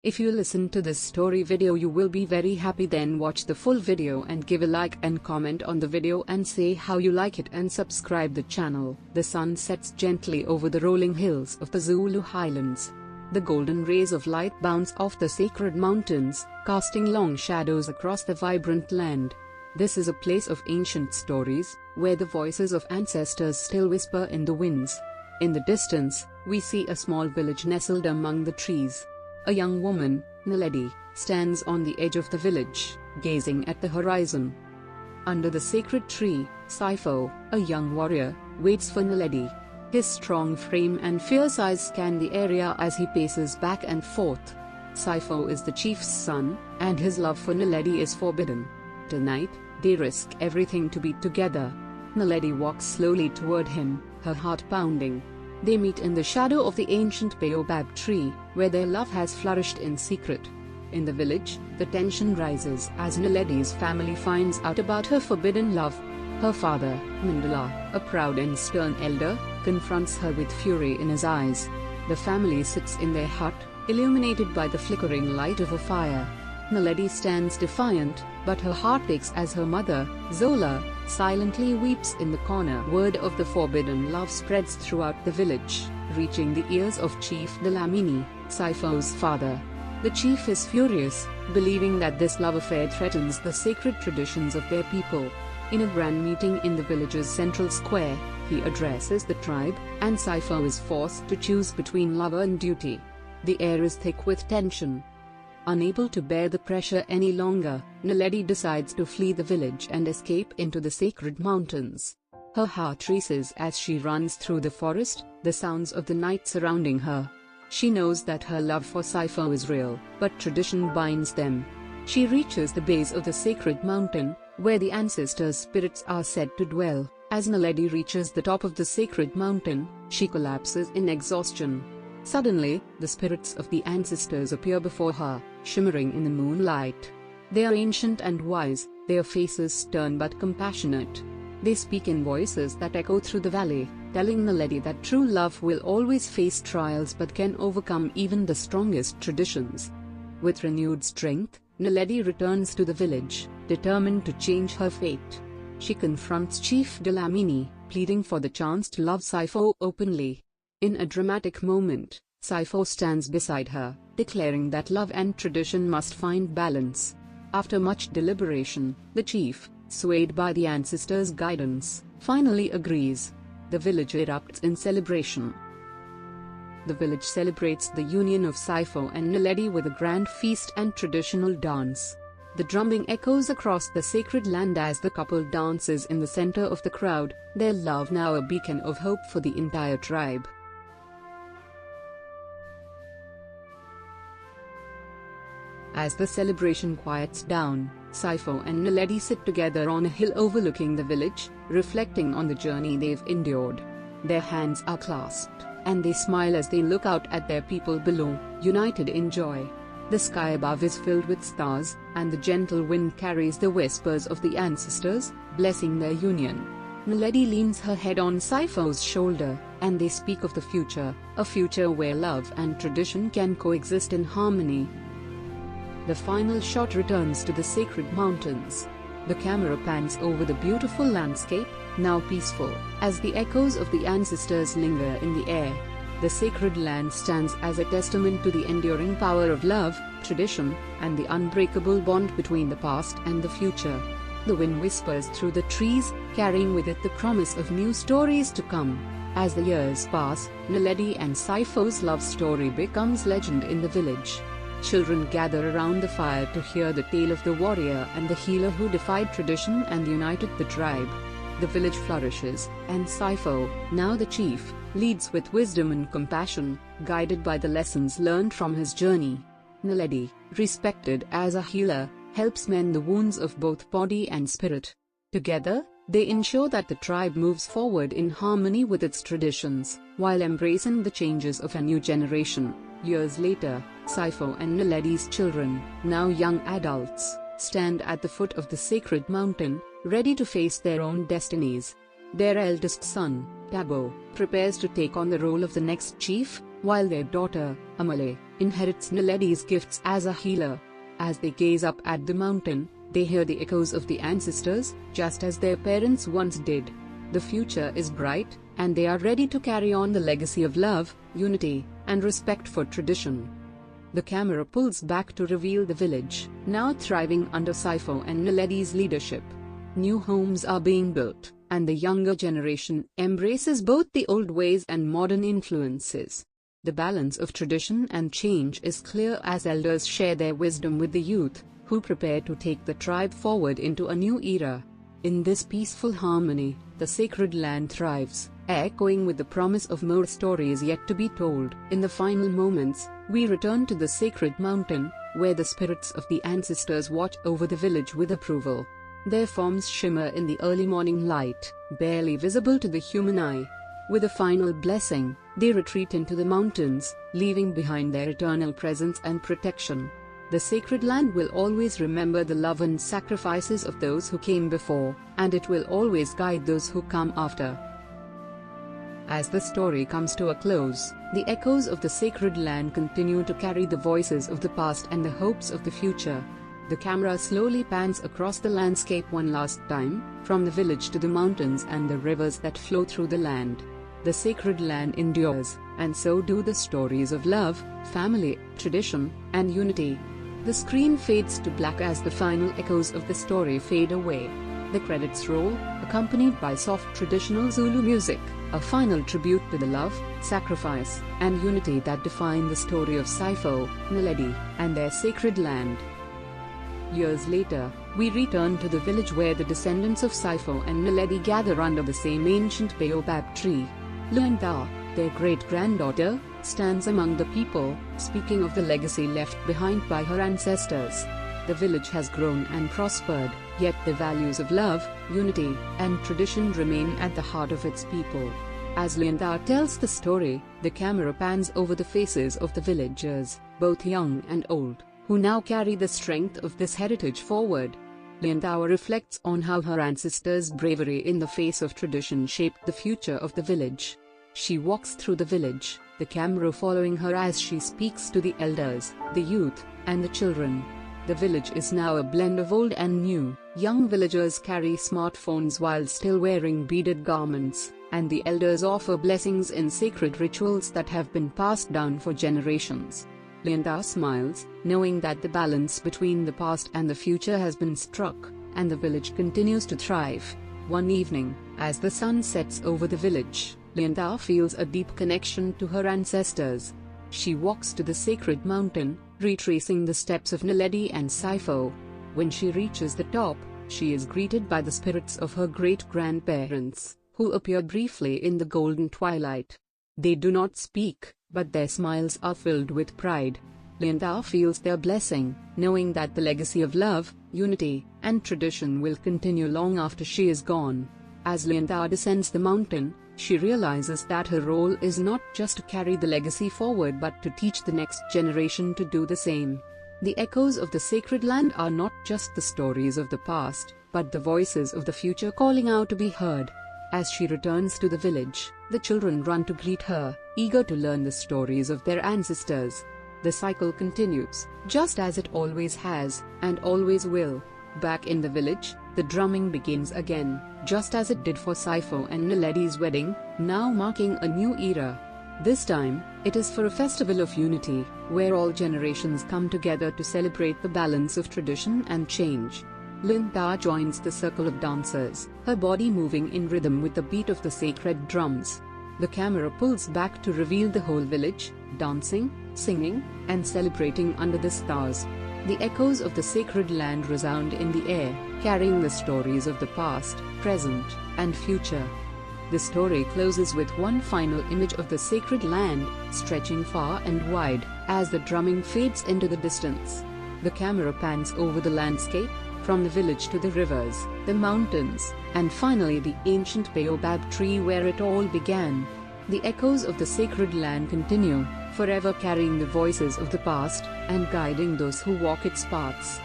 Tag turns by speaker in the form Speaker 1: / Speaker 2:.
Speaker 1: If you listen to this story video you will be very happy, then watch the full video and give a like and comment on the video and say how you like it and subscribe the channel. The sun sets gently over the rolling hills of the Zulu highlands. The golden rays of light bounce off the sacred mountains, casting long shadows across the vibrant land. This is a place of ancient stories, where the voices of ancestors still whisper in the winds. In the distance, we see a small village nestled among the trees. A young woman, Naledi, stands on the edge of the village, gazing at the horizon. Under the sacred tree, Sifo, a young warrior, waits for Naledi. His strong frame and fierce eyes scan the area as he paces back and forth. Sifo is the chief's son, and his love for Naledi is forbidden. Tonight, they risk everything to be together. Naledi walks slowly toward him, her heart pounding. They meet in the shadow of the ancient baobab tree, where their love has flourished in secret. In the village, the tension rises as Naledi's family finds out about her forbidden love. Her father, Mandala, a proud and stern elder, confronts her with fury in his eyes. The family sits in their hut, illuminated by the flickering light of a fire. Naledi stands defiant, but her heart aches as her mother, Zola, silently weeps in the corner. Word of the forbidden love spreads throughout the village, reaching the ears of Chief Dlamini, Sifo's father. The chief is furious, believing that this love affair threatens the sacred traditions of their people. In a grand meeting in the village's central square, he addresses the tribe, and Sifo is forced to choose between love and duty. The air is thick with tension. Unable to bear the pressure any longer, Naledi decides to flee the village and escape into the sacred mountains. Her heart races as she runs through the forest, the sounds of the night surrounding her. She knows that her love for Sifo is real, but tradition binds them. She reaches the base of the sacred mountain, where the ancestors' spirits are said to dwell. As Naledi reaches the top of the sacred mountain, she collapses in exhaustion. Suddenly, the spirits of the ancestors appear before her, shimmering in the moonlight. They are ancient and wise, their faces stern but compassionate. They speak in voices that echo through the valley, telling Naledi that true love will always face trials but can overcome even the strongest traditions. With renewed strength, Naledi returns to the village, determined to change her fate. She confronts Chief Dlamini, pleading for the chance to love Sifo openly. In a dramatic moment, Sifo stands beside her, declaring that love and tradition must find balance. After much deliberation, the chief, swayed by the ancestors' guidance, finally agrees. The village erupts in celebration. The village celebrates the union of Sifo and Naledi with a grand feast and traditional dance. The drumming echoes across the sacred land as the couple dances in the center of the crowd, their love now a beacon of hope for the entire tribe. As the celebration quiets down, Sifo and Naledi sit together on a hill overlooking the village, reflecting on the journey they've endured. Their hands are clasped, and they smile as they look out at their people below, united in joy. The sky above is filled with stars, and the gentle wind carries the whispers of the ancestors, blessing their union. Naledi leans her head on Sifo's shoulder, and they speak of the future, a future where love and tradition can coexist in harmony. The final shot returns to the sacred mountains. The camera pans over the beautiful landscape, now peaceful, as the echoes of the ancestors linger in the air. The sacred land stands as a testament to the enduring power of love, tradition, and the unbreakable bond between the past and the future. The wind whispers through the trees, carrying with it the promise of new stories to come. As the years pass, Naledi and Sifo's love story becomes legend in the village. Children gather around the fire to hear the tale of the warrior and the healer who defied tradition and united the tribe. The village flourishes, and Sifo, now the chief, leads with wisdom and compassion, guided by the lessons learned from his journey. Naledi, respected as a healer, helps mend the wounds of both body and spirit. Together, they ensure that the tribe moves forward in harmony with its traditions, while embracing the changes of a new generation. Years later, Sifo and Naledi's children, now young adults, stand at the foot of the sacred mountain, ready to face their own destinies. Their eldest son, Tabo, prepares to take on the role of the next chief, while their daughter, Amale, inherits Naledi's gifts as a healer. As they gaze up at the mountain, they hear the echoes of the ancestors, just as their parents once did. The future is bright, and they are ready to carry on the legacy of love, unity, and respect for tradition. The camera pulls back to reveal the village, now thriving under Saifo and Naledi's leadership. New homes are being built, and the younger generation embraces both the old ways and modern influences. The balance of tradition and change is clear as elders share their wisdom with the youth, who prepare to take the tribe forward into a new era. In this peaceful harmony, the sacred land thrives, echoing with the promise of more stories yet to be told. In the final moments, we return to the sacred mountain, where the spirits of the ancestors watch over the village with approval. Their forms shimmer in the early morning light, barely visible to the human eye. With a final blessing, they retreat into the mountains, leaving behind their eternal presence and protection. The sacred land will always remember the love and sacrifices of those who came before, and it will always guide those who come after. As the story comes to a close, the echoes of the sacred land continue to carry the voices of the past and the hopes of the future. The camera slowly pans across the landscape one last time, from the village to the mountains and the rivers that flow through the land. The sacred land endures, and so do the stories of love, family, tradition, and unity. The screen fades to black as the final echoes of the story fade away. The credits roll, accompanied by soft traditional Zulu music, a final tribute to the love, sacrifice, and unity that define the story of Saifo, Naledi, and their sacred land. Years later, we return to the village where the descendants of Saifo and Naledi gather under the same ancient baobab tree. Luanda, their great-granddaughter, stands among the people, speaking of the legacy left behind by her ancestors. The village has grown and prospered, yet the values of love, unity, and tradition remain at the heart of its people. As Luanda tells the story, the camera pans over the faces of the villagers, both young and old, who now carry the strength of this heritage forward. Luanda reflects on how her ancestors' bravery in the face of tradition shaped the future of the village. She walks through the village, the camera following her as she speaks to the elders, the youth, and the children. The village is now a blend of old and new. Young villagers carry smartphones while still wearing beaded garments, and the elders offer blessings in sacred rituals that have been passed down for generations. Luanda smiles, knowing that the balance between the past and the future has been struck, and the village continues to thrive. One evening, as the sun sets over the village, Luanda feels a deep connection to her ancestors. She walks to the sacred mountain, retracing the steps of Naledi and Saifo. When she reaches the top, she is greeted by the spirits of her great-grandparents, who appear briefly in the golden twilight. They do not speak, but their smiles are filled with pride. Luanda feels their blessing, knowing that the legacy of love, unity, and tradition will continue long after she is gone. As Luanda descends the mountain, she realizes that her role is not just to carry the legacy forward but to teach the next generation to do the same. The echoes of the sacred land are not just the stories of the past, but the voices of the future calling out to be heard. As she returns to the village, the children run to greet her, eager to learn the stories of their ancestors. The cycle continues, just as it always has, and always will. Back in the village, the drumming begins again, just as it did for Saifo and Naledi's wedding, now marking a new era. This time, it is for a festival of unity, where all generations come together to celebrate the balance of tradition and change. Luanda joins the circle of dancers, her body moving in rhythm with the beat of the sacred drums. The camera pulls back to reveal the whole village, dancing, singing, and celebrating under the stars. The echoes of the sacred land resound in the air, carrying the stories of the past, present, and future. The story closes with one final image of the sacred land, stretching far and wide, as the drumming fades into the distance. The camera pans over the landscape, from the village to the rivers, the mountains, and finally the ancient baobab tree where it all began. The echoes of the sacred land continue, forever carrying the voices of the past, and guiding those who walk its paths.